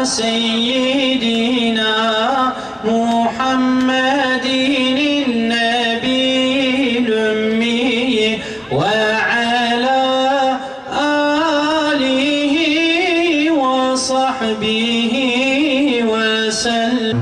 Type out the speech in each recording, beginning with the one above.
سيدنا محمد النبي الأمي وعلى آله وصحبه وسلم.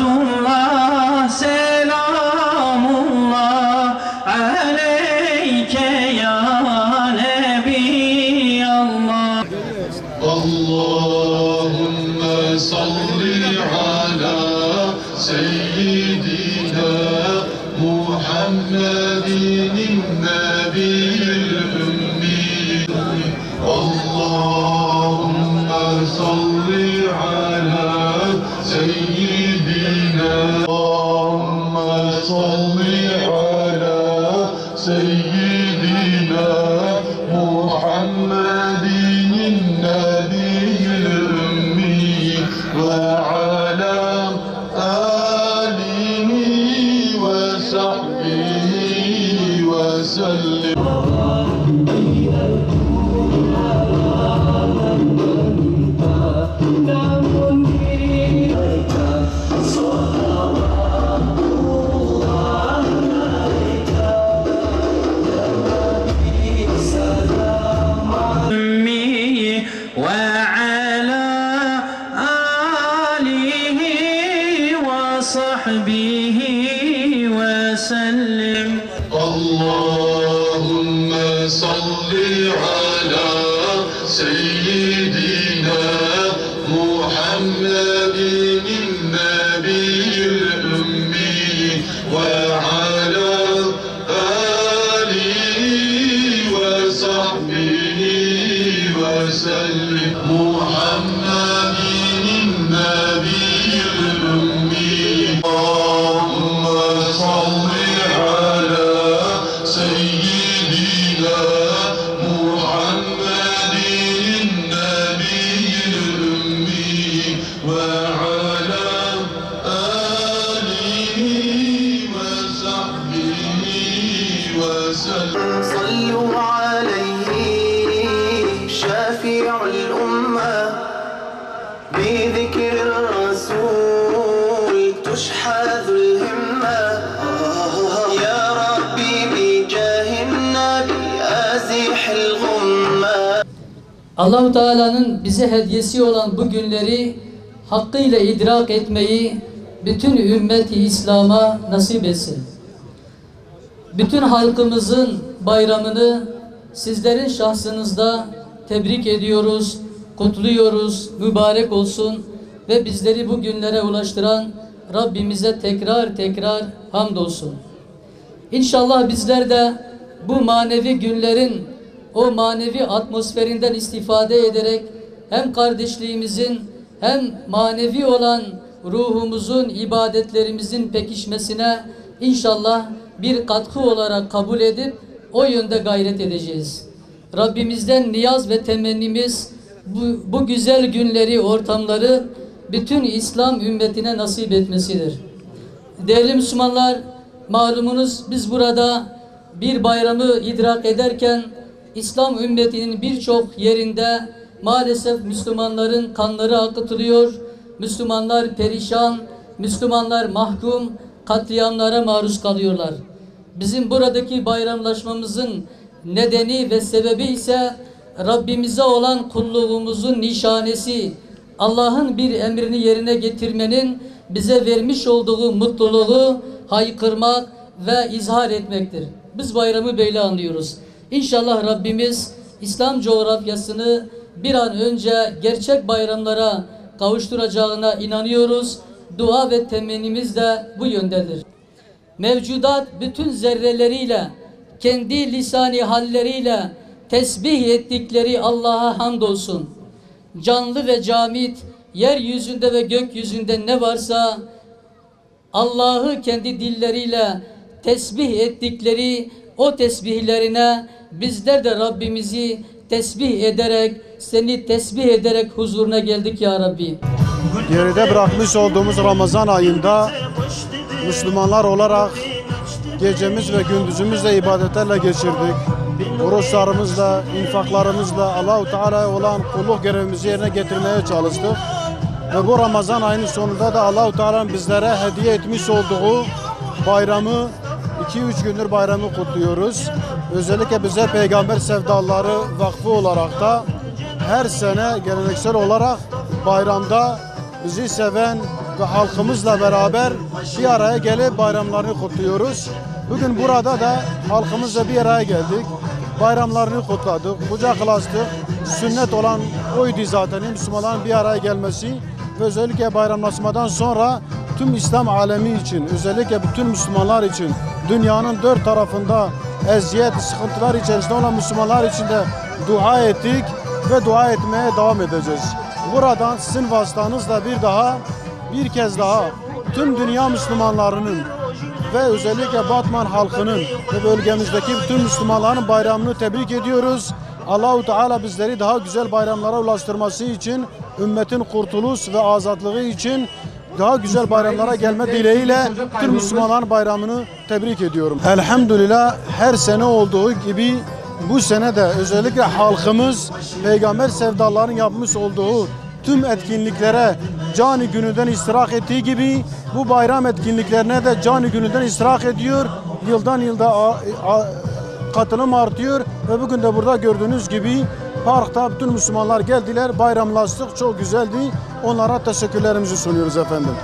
Salatullah, selamullah aleyke ya Nebi Allah. Allahümme salli ala seyyidina Muhammedin nebiyyil ümmi. Allahümme salli ala seyyidina. Allahümme salli ala seyyidina Muhammedin nebiyyil ümmi ve ala alihi ve sahbihi ve sellem. وعلى آله وصحبه وسلم. Allahümme salli ala seyyidina Muhammedin nebiyyil ümmi ve ala alihi ve sahbihi ve sellem. Muhammedin nebiyyil ümmi. Allahümme salli ala seyyidina Muhammedin nebiyyil ümmi ve ala alihi ve sahbihi ve sellem. صلوا عليه شافع الأمة بذكر الرسول تشحذ الهمة يا ربي بجاه النبي أزح الغمة. Allah-u Teala'nın bize hediyesi olan bu günleri hakkıyla idrak etmeyi bütün ümmet-i İslam'a nasip etsin. Bütün halkımızın bayramını sizlerin şahsınızda tebrik ediyoruz, kutluyoruz, mübarek olsun ve bizleri bu günlere ulaştıran Rabbimize tekrar tekrar hamdolsun. İnşallah bizler de bu manevi günlerin o manevi atmosferinden istifade ederek hem kardeşliğimizin hem manevi olan ruhumuzun, ibadetlerimizin pekişmesine inşallah bir katkı olarak kabul edip o yönde gayret edeceğiz. Rabbimizden niyaz ve temennimiz bu güzel günleri, ortamları bütün İslam ümmetine nasip etmesidir. Değerli Müslümanlar, malumunuz biz burada bir bayramı idrak ederken İslam ümmetinin birçok yerinde maalesef Müslümanların kanları akıtılıyor, Müslümanlar perişan, Müslümanlar mahkum, katliamlara maruz kalıyorlar. Bizim buradaki bayramlaşmamızın nedeni ve sebebi ise Rabbimize olan kulluğumuzun nişanesi, Allah'ın bir emrini yerine getirmenin bize vermiş olduğu mutluluğu haykırmak ve izhar etmektir. Biz bayramı böyle anlıyoruz. İnşallah Rabbimiz İslam coğrafyasını bir an önce gerçek bayramlara kavuşturacağına inanıyoruz. Dua ve temennimiz de bu yöndedir. Mevcudat bütün zerreleriyle, kendi lisani halleriyle tesbih ettikleri Allah'a hamdolsun. Canlı ve camit, yeryüzünde ve gökyüzünde ne varsa Allah'ı kendi dilleriyle tesbih ettikleri o tesbihlerine bizler de Rabbimizi tesbih ederek, seni tesbih ederek huzuruna geldik ya Rabbi. Geride bırakmış olduğumuz Ramazan ayında Müslümanlar olarak gecemiz ve gündüzümüzle ibadetlerle geçirdik. Oruçlarımızla, infaklarımızla Allah-u Teala'ya olan kulluk görevimizi yerine getirmeye çalıştık. Ve bu Ramazan ayının sonunda da Allah-u Teala'nın bizlere hediye etmiş olduğu bayramı, 2-3 gündür bayramı kutluyoruz. Özellikle bize Peygamber Sevdaları Vakfı olarak da her sene geleneksel olarak bayramda bizi seven ve halkımızla beraber bir araya gelip bayramlarını kutluyoruz. Bugün burada da halkımızla bir araya geldik. Bayramlarını kutladık, kucaklaştık. Sünnet olan oydu zaten Müslümanların bir araya gelmesi ve özellikle bayramlaşmadan sonra tüm İslam alemi için, özellikle bütün Müslümanlar için, dünyanın dört tarafında eziyet, sıkıntılar içerisinde olan Müslümanlar için de dua ettik ve dua etmeye devam edeceğiz. Buradan sizin vasıtanızla bir kez daha tüm dünya Müslümanlarının ve özellikle Batman halkının ve bölgemizdeki bütün Müslümanların bayramını tebrik ediyoruz. Allah-u Teala bizleri daha güzel bayramlara ulaştırması için, ümmetin kurtuluş ve azatlığı için daha güzel bayramlara gelme dileğiyle tüm Müslümanların bayramını tebrik ediyorum. Elhamdülillah her sene olduğu gibi bu sene de özellikle halkımız Peygamber sevdalarının yapmış olduğu tüm etkinliklere canı gönülden iştirak ettiği gibi bu bayram etkinliklerine de canı gönülden iştirak ediyor. Yıldan yılda katılım artıyor ve bugün de burada gördüğünüz gibi parkta bütün Müslümanlar geldiler, bayramlaştık, çok güzeldi. Onlara teşekkürlerimizi sunuyoruz efendim.